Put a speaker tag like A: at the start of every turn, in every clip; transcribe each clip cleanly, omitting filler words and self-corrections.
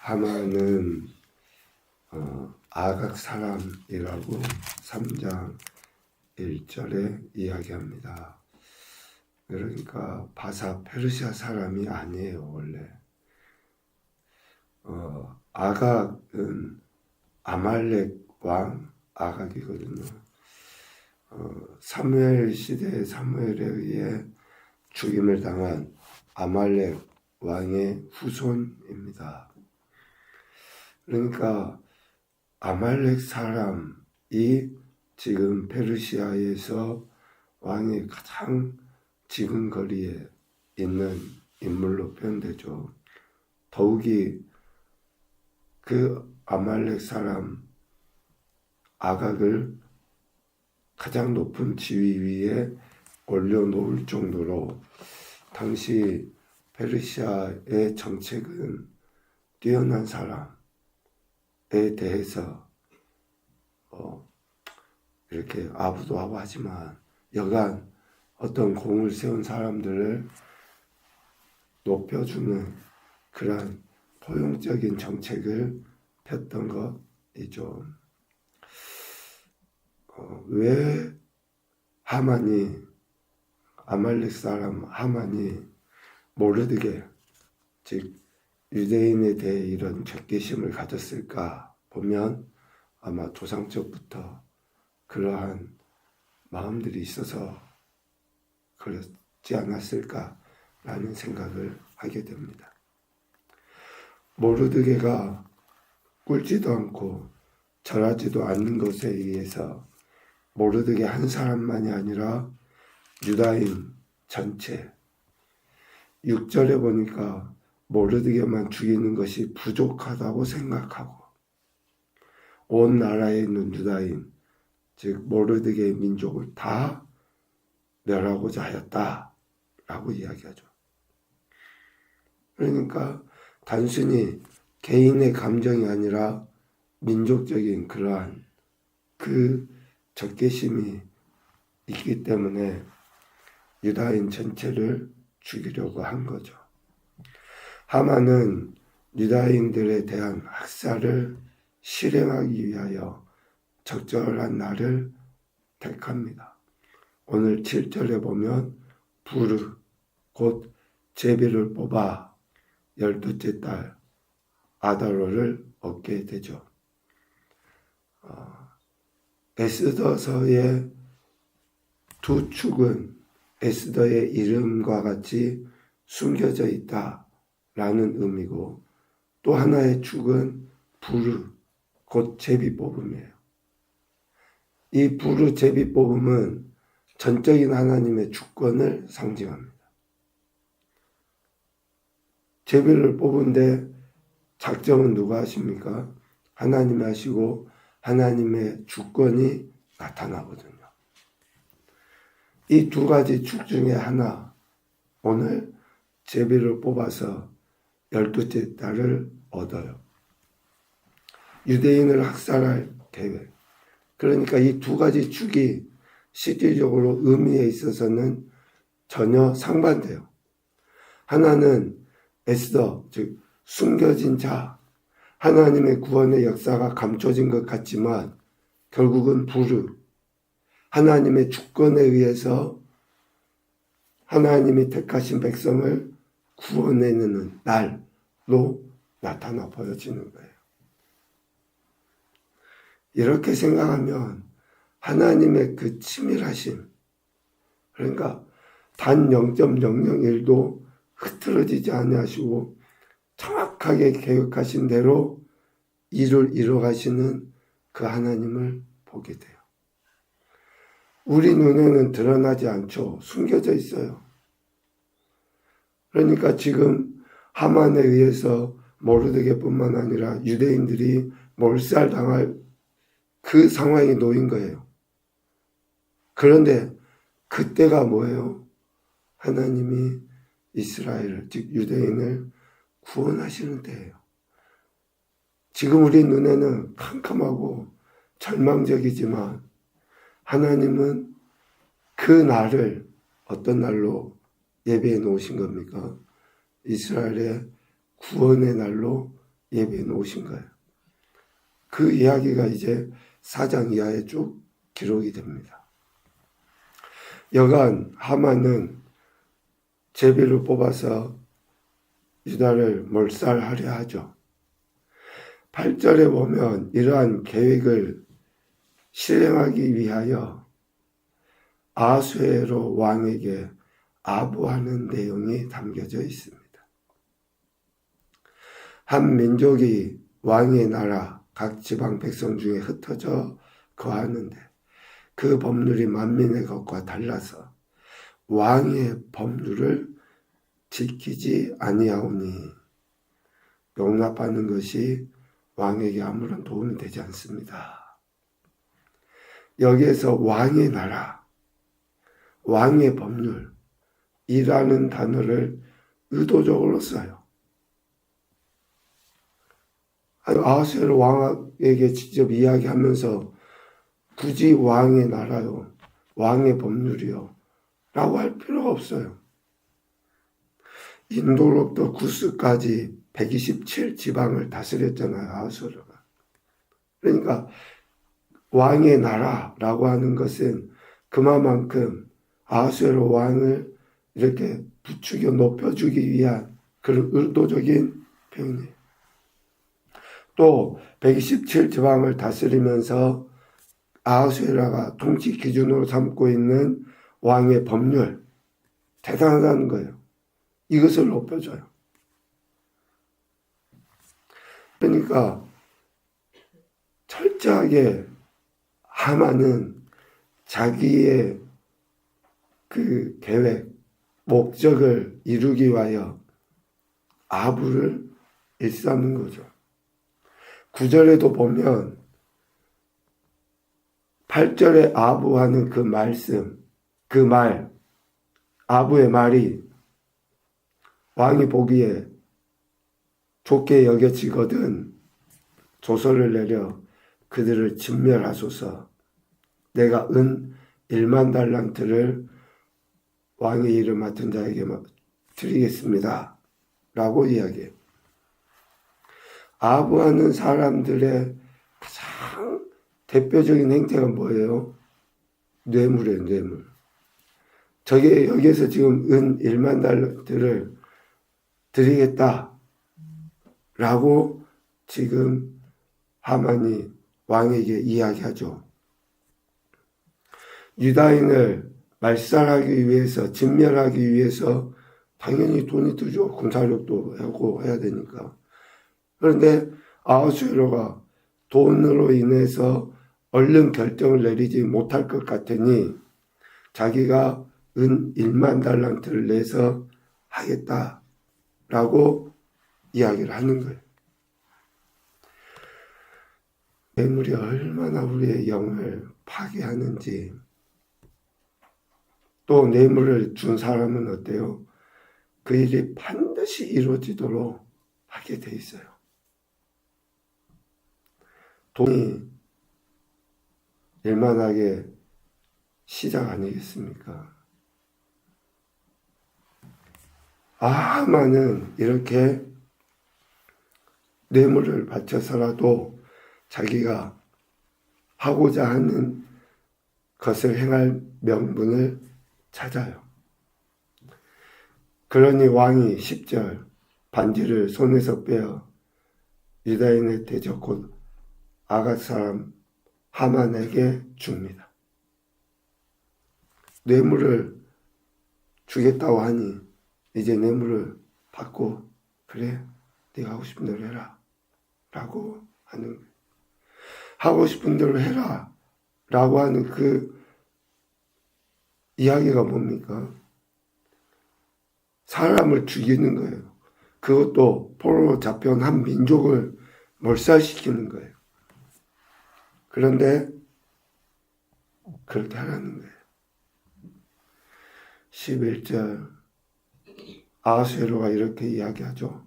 A: 하만은 아각 사람이라고 3장 1절에 이야기합니다. 그러니까 바사 페르시아 사람이 아니에요. 원래 아각은 아말렉 왕 아각이거든요. 사무엘 시대의 사무엘에 의해 죽임을 당한 아말렉 왕의 후손입니다. 그러니까 아말렉 사람이 지금 페르시아에서 왕의 가장 지근거리에 있는 인물로 표현되죠. 더욱이 그 아말렉 사람 아각을 가장 높은 지위 위에 올려놓을 정도로 당시 페르시아의 정책은 뛰어난 사람에 대해서 이렇게 아부도하고 하지만 여간 어떤 공을 세운 사람들을 높여주는 그러한 포용적인 정책을 폈던 것이죠. 왜 하만이 아말렉 사람 하만이 모르드게 즉 유대인에 대해 이런 적개심을 가졌을까 보면 아마 조상적부터 그러한 마음들이 있어서 그렇지 않았을까라는 생각을 하게 됩니다. 모르드게가 꿀지도 않고 절하지도 않는 것에 의해서 모르드게 한 사람만이 아니라 유다인 전체 6절에 보니까 모르드게만 죽이는 것이 부족하다고 생각하고 온 나라에 있는 유다인 즉 모르드게의 민족을 다 멸하고자 하였다라고 이야기하죠. 그러니까 단순히 개인의 감정이 아니라 민족적인 그러한 그 적개심이 있기 때문에 유다인 전체를 죽이려고 한 거죠. 하만은 유다인들에 대한 학살을 실행하기 위하여 적절한 날을 택합니다. 오늘 7절에 보면 부르 곧 제비를 뽑아 12째 달 아다로를 얻게 되죠. 에스더서의 두 축은 에스더의 이름과 같이 숨겨져 있다라는 의미고 또 하나의 축은 부르 곧 제비 뽑음이에요. 이 부르 제비 뽑음은 전적인 하나님의 주권을 상징합니다. 제비를 뽑은데 작정은 누가 하십니까? 하나님이 하시고 하나님의 주권이 나타나거든요. 이 두 가지 축 중에 하나, 오늘 제비를 뽑아서 12째 달을 얻어요. 유대인을 학살할 계획. 그러니까 이 두 가지 축이 실질적으로 의미에 있어서는 전혀 상반돼요. 하나는 에스더, 즉 숨겨진 자, 하나님의 구원의 역사가 감춰진 것 같지만 결국은 부르, 하나님의 주권에 의해서 하나님이 택하신 백성을 구원해내는 날로 나타나 보여지는 거예요. 이렇게 생각하면 하나님의 그 치밀하심, 그러니까 단 0.001도 흐트러지지 아니하시고 정확하게 계획하신 대로 일을 이뤄가시는 그 하나님을 보게 돼요. 우리 눈에는 드러나지 않죠. 숨겨져 있어요. 그러니까 지금 하만에 의해서 모르드게뿐만 아니라 유대인들이 몰살당할 그 상황에 놓인 거예요. 그런데 그때가 뭐예요? 하나님이 이스라엘을, 즉 유대인을 구원하시는 때예요. 지금 우리 눈에는 캄캄하고 절망적이지만 하나님은 그 날을 어떤 날로 예배해 놓으신 겁니까? 이스라엘의 구원의 날로 예배해 놓으신 거예요. 그 이야기가 이제 4장 이하에 쭉 기록이 됩니다. 여간 하만은 제비를 뽑아서 유다를 몰살하려 하죠. 8절에 보면 이러한 계획을 실행하기 위하여 아수에로 왕에게 아부하는 내용이 담겨져 있습니다. 한 민족이 왕의 나라 각 지방 백성 중에 흩어져 거하는데 그 법률이 만민의 것과 달라서 왕의 법률을 지키지 아니하오니 용납하는 것이 왕에게 아무런 도움이 되지 않습니다. 여기에서 왕의 나라, 왕의 법률이라는 단어를 의도적으로 써요. 아하수에로 왕에게 직접 이야기하면서 굳이 왕의 나라요, 왕의 법률이요 라고 할 필요가 없어요. 인도로부터 구스까지 127지방을 다스렸잖아요, 아하수에로가. 그러니까 왕의 나라라고 하는 것은 그만큼 아하수에로 왕을 이렇게 부추겨 높여주기 위한 그런 의도적인 표현이에요. 또 127지방을 다스리면서 아하수에로가 통치 기준으로 삼고 있는 왕의 법률, 대단하다는 거예요. 이것을 높여줘요. 그러니까 철저하게 하만은 자기의 그 계획, 목적을 이루기 위하여 아부를 일삼는 거죠. 9절에도 보면 8절에 아부하는 그 말씀, 그 말, 아부의 말이 왕이 보기에 좋게 여겨지거든 조서를 내려 그들을 진멸하소서. 내가 은 1만 달란트를 왕의 일을 맡은 자에게 드리겠습니다. 라고 이야기해요. 아부하는 사람들의 가장 대표적인 행태가 뭐예요? 뇌물이에요, 뇌물. 저게 여기에서 지금 은 1만 달란트를 드리겠다. 라고 지금 하만이 왕에게 이야기하죠. 유다인을 말살하기 위해서, 진멸하기 위해서 당연히 돈이 들죠. 군사력도 하고 해야 되니까. 그런데 아하수에로가 돈으로 인해서 얼른 결정을 내리지 못할 것 같으니 자기가 은 1만 달란트를 내서 하겠다라고 이야기를 하는 거예요. 뇌물이 얼마나 우리의 영을 파괴하는지. 또 뇌물을 준 사람은 어때요? 그 일이 반드시 이루어지도록 하게 돼 있어요. 돈이 일만하게 시작 아니겠습니까? 하만은 이렇게 뇌물을 바쳐서라도 자기가 하고자 하는 것을 행할 명분을 찾아요. 그러니 왕이 10절 반지를 손에서 빼어 유다인의 대적 곧 아갓 사람 하만에게 줍니다. 뇌물을 주겠다고 하니 이제 뇌물을 받고 그래 네가 하고 싶은 대로 해라 라고 하는 거예요. 하고 싶은 대로 해라 라고 하는 그 이야기가 뭡니까? 사람을 죽이는 거예요. 그것도 포로로 잡혀온 한 민족을 몰살시키는 거예요. 그런데 그렇게 하라는 거예요. 11절 아하수에로가 이렇게 이야기하죠.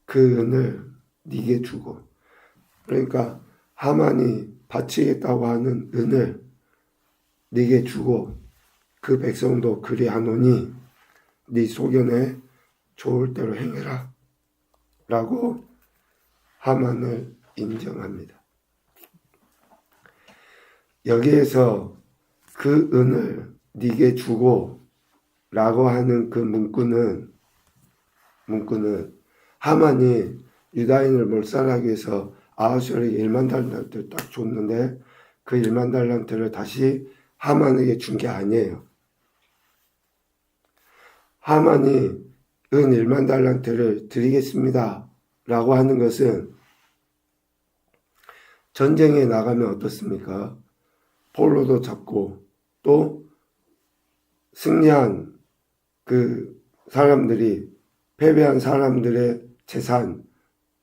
A: 그 은을 네게 주고, 그러니까 하만이 바치겠다고 하는 은을 네게 주고 그 백성도 그리하노니 네 소견에 좋을 대로 행해라 라고 하만을 인정합니다. 여기에서 그 은을 네게 주고 라고 하는 그 문구는 하만이 유다인을 몰살하기 위해서 아하수에게 1만 달란트를 딱 줬는데 그 1만 달란트를 다시 하만에게 준 게 아니에요. 하만이 은 1만 달란트를 드리겠습니다 라고 하는 것은 전쟁에 나가면 어떻습니까? 포로도 잡고 또 승리한 그 사람들이 패배한 사람들의 재산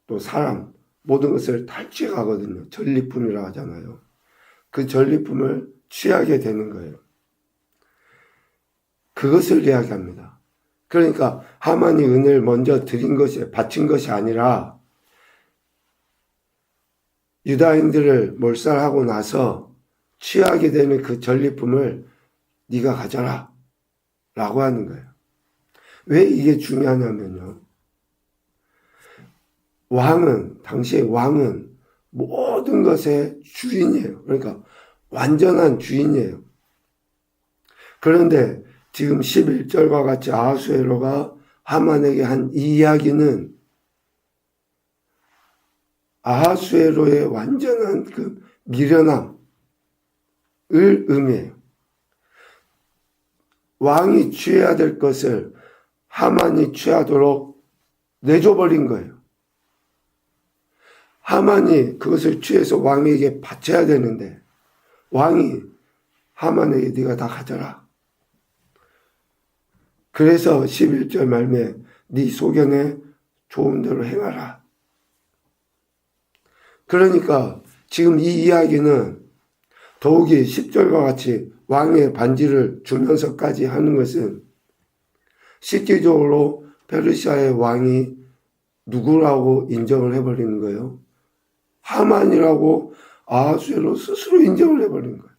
A: 또 사람 모든 것을 탈취해 가거든요. 전리품이라고 하잖아요. 그 전리품을 취하게 되는 거예요. 그것을 이야기합니다. 그러니까 하만이 은을 먼저 바친 것이 아니라 유다인들을 몰살하고 나서 취하게 되는 그 전리품을 네가 가져라 라고 하는 거예요. 왜 이게 중요하냐면요. 당시의 왕은 모든 것의 주인이에요. 그러니까 완전한 주인이에요. 그런데 지금 11절과 같이 아하수에로가 하만에게 한 이 이야기는 아하수에로의 완전한 그 미련함을 의미해요. 왕이 취해야 될 것을 하만이 취하도록 내줘버린 거예요. 하만이 그것을 취해서 왕에게 바쳐야 되는데 왕이 하만에게 네가 다 가져라. 그래서 11절 말미에 네 소견에 좋은 대로 행하라. 그러니까 지금 이 이야기는 더욱이 10절과 같이 왕의 반지를 주면서까지 하는 것은 실질적으로 페르시아의 왕이 누구라고 인정을 해버리는 거예요. 하만이라고 아하수에로 스스로 인정을 해버린 거예요.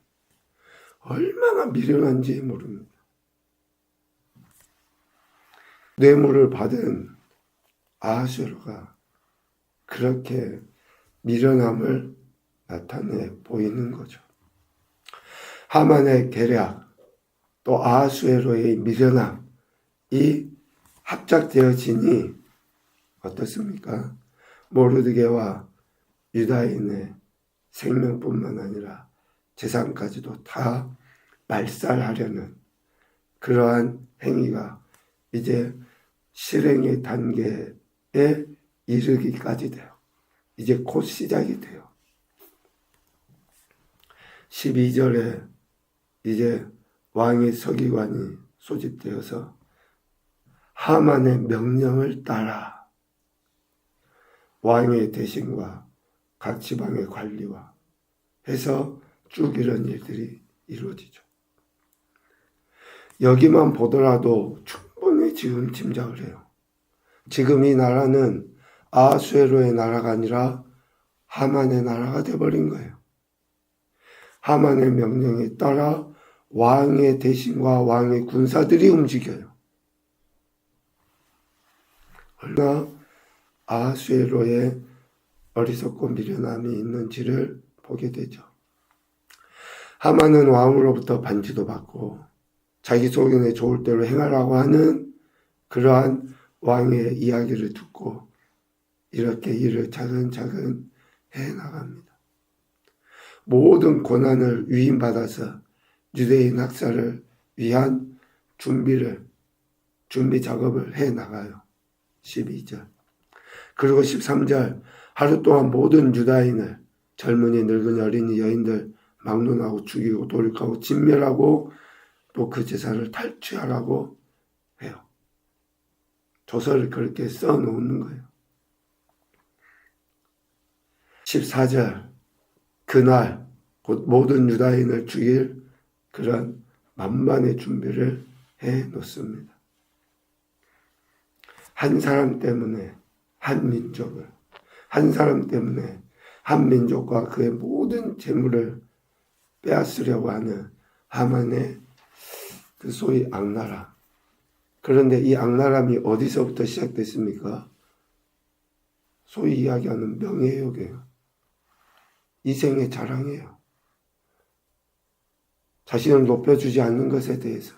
A: 얼마나 미련한지 모릅니다. 뇌물을 받은 아하수에로가 그렇게 미련함을 나타내 보이는 거죠. 하만의 계략 또 아하수에로의 미련함 이 합작되어지니 어떻습니까? 모르드게와 유다인의 생명뿐만 아니라 재산까지도 다 말살하려는 그러한 행위가 이제 실행의 단계에 이르기까지 돼요. 이제 곧 시작이 돼요. 12절에 이제 왕의 서기관이 소집되어서 하만의 명령을 따라 왕의 대신과 각 지방의 관리와 해서 쭉 이런 일들이 이루어지죠. 여기만 보더라도 충분히 지금 짐작을 해요. 지금 이 나라는 아하수에로의 나라가 아니라 하만의 나라가 되어버린 거예요. 하만의 명령에 따라 왕의 대신과 왕의 군사들이 움직여요. 얼마나 아하수에로의 어리석고 미련함이 있는지를 보게 되죠. 하만은 왕으로부터 반지도 받고 자기 소견에 좋을 대로 행하라고 하는 그러한 왕의 이야기를 듣고 이렇게 일을 차근차근 해나갑니다. 모든 고난을 위임받아서 유대인 학살을 위한 준비 작업을 해나가요. 12절. 그리고 13절. 하루 동안 모든 유다인을 젊은이, 늙은이, 어린이, 여인들 막론하고 죽이고 돌격하고 진멸하고 또 그 재산을 탈취하라고 해요. 조서를 그렇게 써놓는 거예요. 14절. 그날 곧 모든 유다인을 죽일 그런 만반의 준비를 해놓습니다. 한 사람 때문에 한 민족을, 한 사람 때문에 한 민족과 그의 모든 재물을 빼앗으려고 하는 하만의 그 소위 악나라. 그런데 이 악나람이 어디서부터 시작됐습니까? 소위 이야기하는 명예욕이에요. 이생의 자랑이에요. 자신을 높여주지 않는 것에 대해서,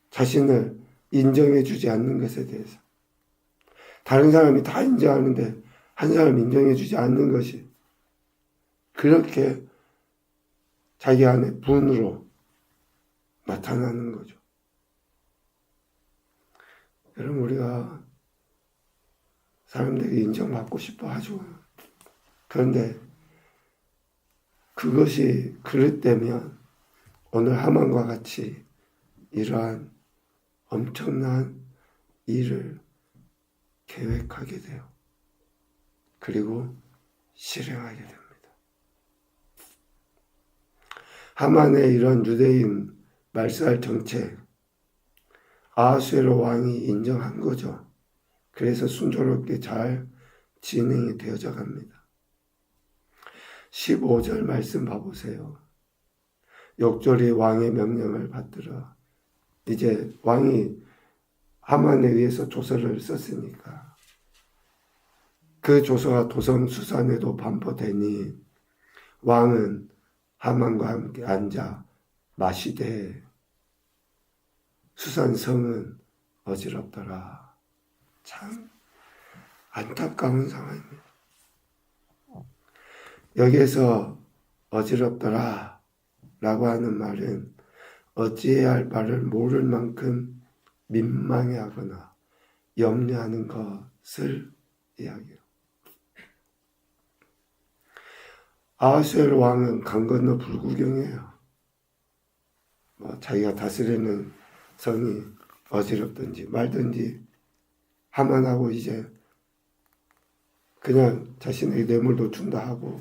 A: 자신을 인정해주지 않는 것에 대해서, 다른 사람이 다 인정하는데 한 사람 인정해주지 않는 것이 그렇게 자기 안에 분으로 나타나는 거죠. 여러분, 우리가 사람들이 인정받고 싶어 하죠. 그런데 그것이 그릇되면 오늘 하만과 같이 이러한 엄청난 일을 계획하게 돼요. 그리고 실행하게 됩니다. 하만의 이런 유대인 말살 정책, 아하수에로 왕이 인정한 거죠. 그래서 순조롭게 잘 진행이 되어져 갑니다. 15절 말씀 봐보세요. 욕절이 왕의 명령을 받들어, 이제 왕이 하만에 의해서 조서를 썼으니까 그 조서가 도성 수산에도 반포되니 왕은 하만과 함께 앉아 마시되 수산성은 어지럽더라. 참 안타까운 상황입니다. 여기에서 어지럽더라 라고 하는 말은 어찌해야 할 바를 모를 만큼 민망해하거나 염려하는 것을 이야기해요. 아하수에로 왕은 강 건너 불구경이에요. 자기가 다스리는 성이 어지럽든지 말든지 하만하고 이제 그냥 자신에게 뇌물도 준다 하고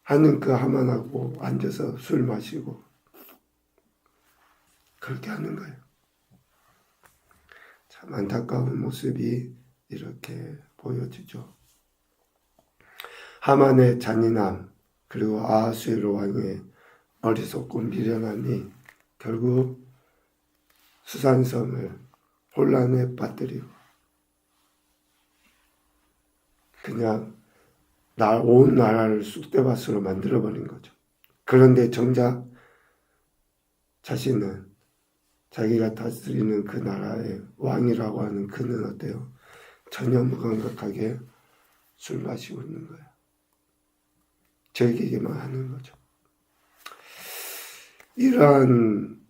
A: 하는 그 하만하고 앉아서 술 마시고 그렇게 하는 거예요. 참 안타까운 모습이 이렇게 보여지죠. 하만의 잔인함 그리고 아하수에로 왕의 어리석고 미련함이 결국 수산성을 혼란에 빠뜨리고 그냥 온 나라를 쑥대밭으로 만들어버린 거죠. 그런데 정작 자신은 자기가 다스리는 그 나라의 왕이라고 하는 그는 어때요? 전혀 무감각하게 술 마시고 있는 거예요. 즐기기만 하는 거죠. 이러한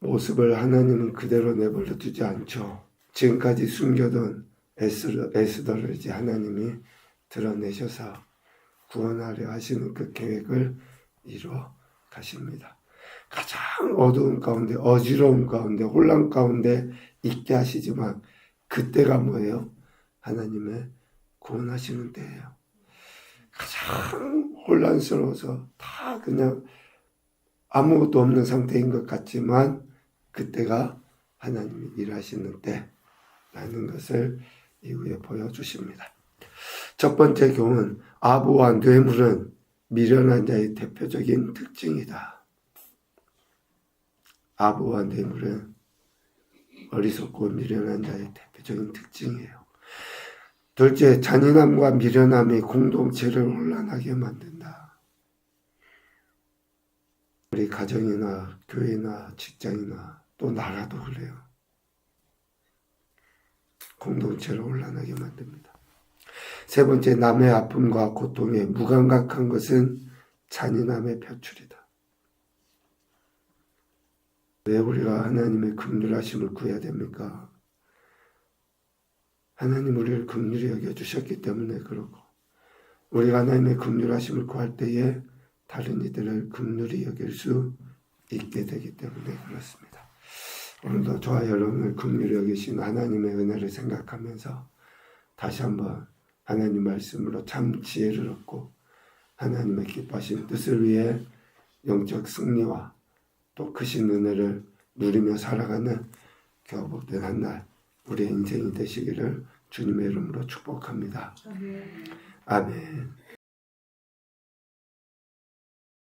A: 모습을 하나님은 그대로 내버려 두지 않죠. 지금까지 숨겨둔 에스더를 이제 하나님이 드러내셔서 구원하려 하시는 그 계획을 이루어 가십니다. 가장 어두운 가운데, 어지러움 가운데, 혼란 가운데 있게 하시지만 그때가 뭐예요? 하나님의 구원하시는 때예요. 가장 혼란스러워서 다 그냥 아무것도 없는 상태인 것 같지만 그때가 하나님이 일하시는 때라는 것을 이후에 보여주십니다. 첫 번째 교훈, 아부와 뇌물은 미련한 자의 대표적인 특징이다. 아부와 뇌물은 어리석고 미련한 자의 대표적인 특징이에요. 둘째, 잔인함과 미련함이 공동체를 혼란하게 만든다. 우리 가정이나 교회나 직장이나 또 나라도 그래요. 공동체를 혼란하게 만듭니다. 세 번째, 남의 아픔과 고통에 무감각한 것은 잔인함의 표출이다. 왜 우리가 하나님의 긍휼하심을 구해야 됩니까? 하나님 우리를 긍휼히 여겨주셨기 때문에 그렇고 우리가 하나님의 긍휼하심을 구할 때에 다른 이들을 긍휼히 여길 수 있게 되기 때문에 그렇습니다. 오늘도 저와 여러분을 긍휼히 여기신 하나님의 은혜를 생각하면서 다시 한번 하나님 말씀으로 참 지혜를 얻고 하나님의 기뻐하신 뜻을 위해 영적 승리와 또 크신 은혜를 누리며 살아가는 교복된 한 날 우리의 인생이 되시기를 주님의 이름으로 축복합니다. 아멘.